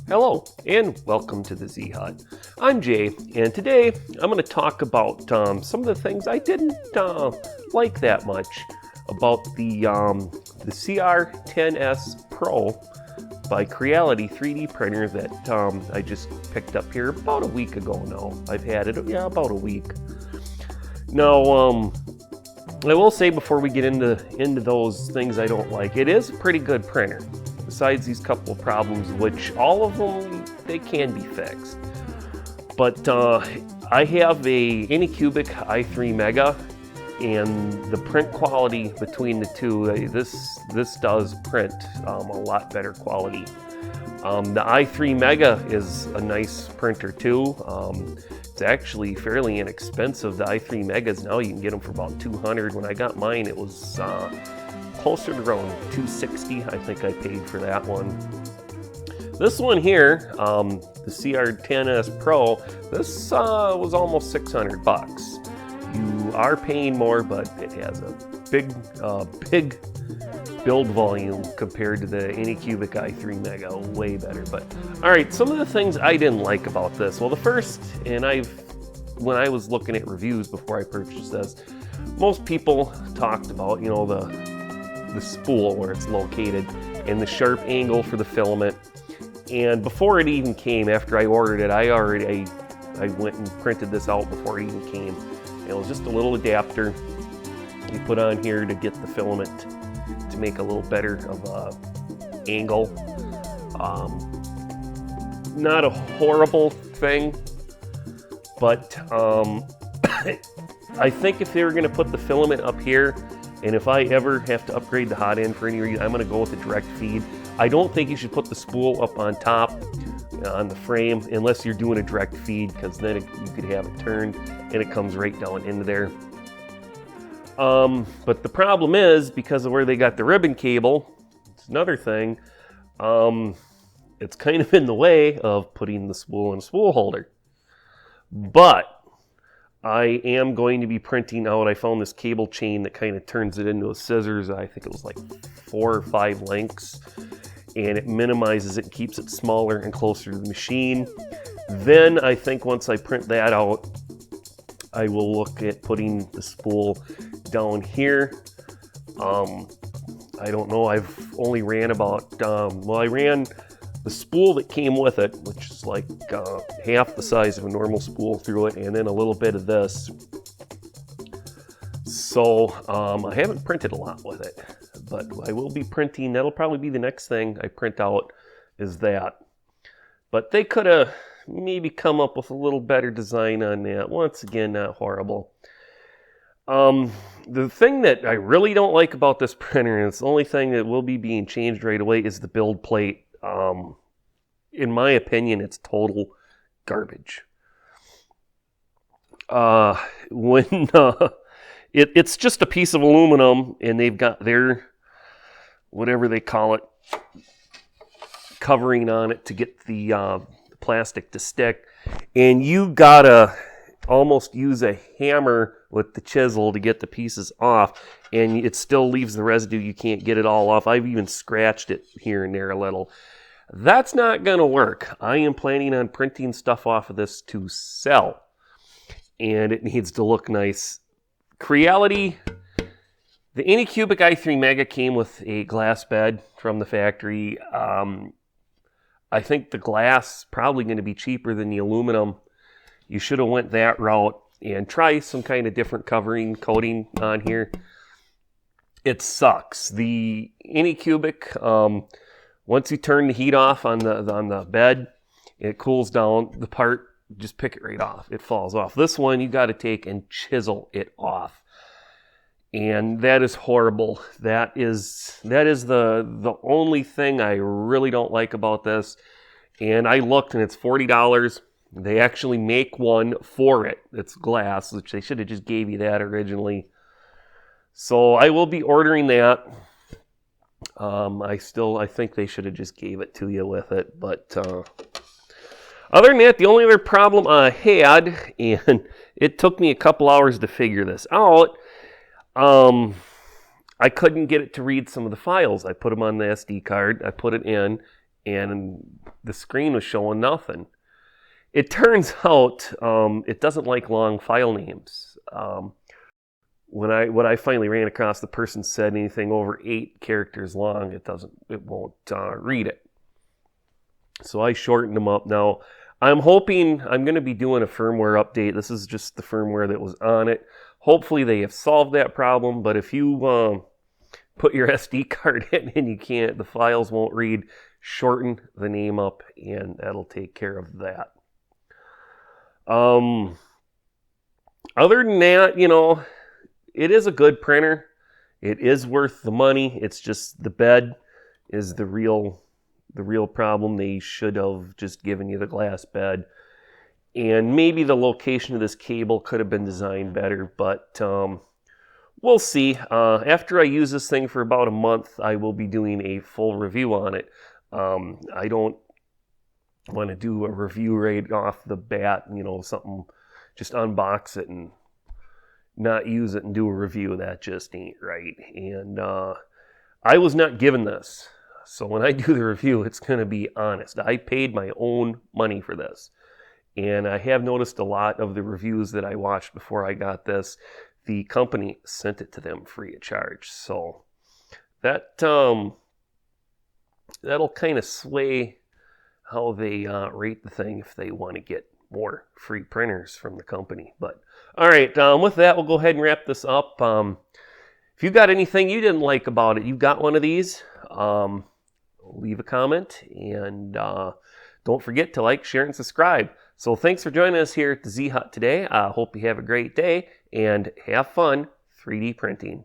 Hello, and welcome to the Z Hut. I'm Jay, and today I'm going to talk about some of the things I didn't like that much about the cr-10s Pro by Creality 3D printer that I just picked up here about a week ago now. I've had it, about a week. Now, I will say before we get into those things I don't like, it is a pretty good printer. Besides these couple of problems, which all of them, they can be fixed. But I have a Anycubic i3 Mega, and the print quality between the two, this does print a lot better quality. The i3 Mega is a nice printer too. It's actually fairly inexpensive. The i3 Megas now you can get them for about $200. When I got mine, it was closer to around $260. I think I paid for that one. This one here, the cr-10s Pro, this was almost 600 bucks. You are paying more, but it has a big build volume compared to the Anycubic i3 Mega, way better. But all right, some of the things I didn't like about this. Well, the first, and when I was looking at reviews before I purchased this, most people talked about, the spool where it's located and the sharp angle for the filament. And before it even came, after I ordered it, I went and printed this out before it even came. It was just a little adapter you put on here to get the filament to make a little better of a angle. Not a horrible thing, but I think if they were going to put the filament up here, and if I ever have to upgrade the hot end for any reason, I'm going to go with the direct feed. I don't think you should put the spool up on top on the frame unless you're doing a direct feed, because then you could have it turned and it comes right down into there. But the problem is, because of where they got the ribbon cable, it's another thing, it's kind of in the way of putting the spool in a spool holder. But I am going to be printing out, I found this cable chain that kind of turns it into a scissors. I think it was like 4 or 5 lengths, and it minimizes it and keeps it smaller and closer to the machine. Then I think once I print that out, I will look at putting the spool down here. I don't know, I've only ran about, I ran the spool that came with it, which is like half the size of a normal spool through it, and then a little bit of this. So I haven't printed a lot with it, but I will be printing. That'll probably be the next thing I print out, is that. But they could have maybe come up with a little better design on that. Once again, not horrible. The thing that I really don't like about this printer, and it's the only thing that will be being changed right away, is the build plate. In my opinion, it's total garbage. It's just a piece of aluminum, and they've got their, whatever they call it, covering on it to get the plastic to stick, and you gotta almost use a hammer with the chisel to get the pieces off, and it still leaves the residue. You can't get it all off. I've even scratched it here and there a little. That's not going to work. I am planning on printing stuff off of this to sell, and it needs to look nice. Creality, the Anycubic i3 Mega came with a glass bed from the factory. I think the glass probably going to be cheaper than the aluminum. You should have went that route and try some kind of different coating on here. It sucks. The Anycubic, once you turn the heat off on the bed, it cools down. The part, just pick it right off. It falls off. This one, you got to take and chisel it off. And that is horrible. That is the only thing I really don't like about this. And I looked, and it's $40. They actually make one for it. It's glass, which they should have just gave you that originally. So I will be ordering that. I think they should have just gave it to you with it. But other than that, the only other problem I had, and it took me a couple hours to figure this out, I couldn't get it to read some of the files. I put them on the SD card, I put it in, and the screen was showing nothing. It turns out it doesn't like long file names. When I finally ran across, the person said anything over 8 characters long, it won't read it. So I shortened them up. Now I'm hoping I'm going to be doing a firmware update. This is just the firmware that was on it. Hopefully they have solved that problem. But if you put your SD card in and the files won't read, shorten the name up and that'll take care of that. Other than that, it is a good printer. It is worth the money. It's just the bed is the real problem. They should have just given you the glass bed. And maybe the location of this cable could have been designed better, but we'll see. After I use this thing for about a month, I will be doing a full review on it. I don't want to do a review right off the bat, something, just unbox it and not use it and do a review. That just ain't right. And I was not given this. So when I do the review, it's going to be honest. I paid my own money for this. And I have noticed a lot of the reviews that I watched before I got this, the company sent it to them free of charge. So that'll kind of sway how they rate the thing if they want to get more free printers from the company. But all right, with that, we'll go ahead and wrap this up. If you got anything you didn't like about it, you got one of these, leave a comment, and don't forget to like, share, and subscribe. So thanks for joining us here at the Z Hut today. I hope you have a great day and have fun 3D printing.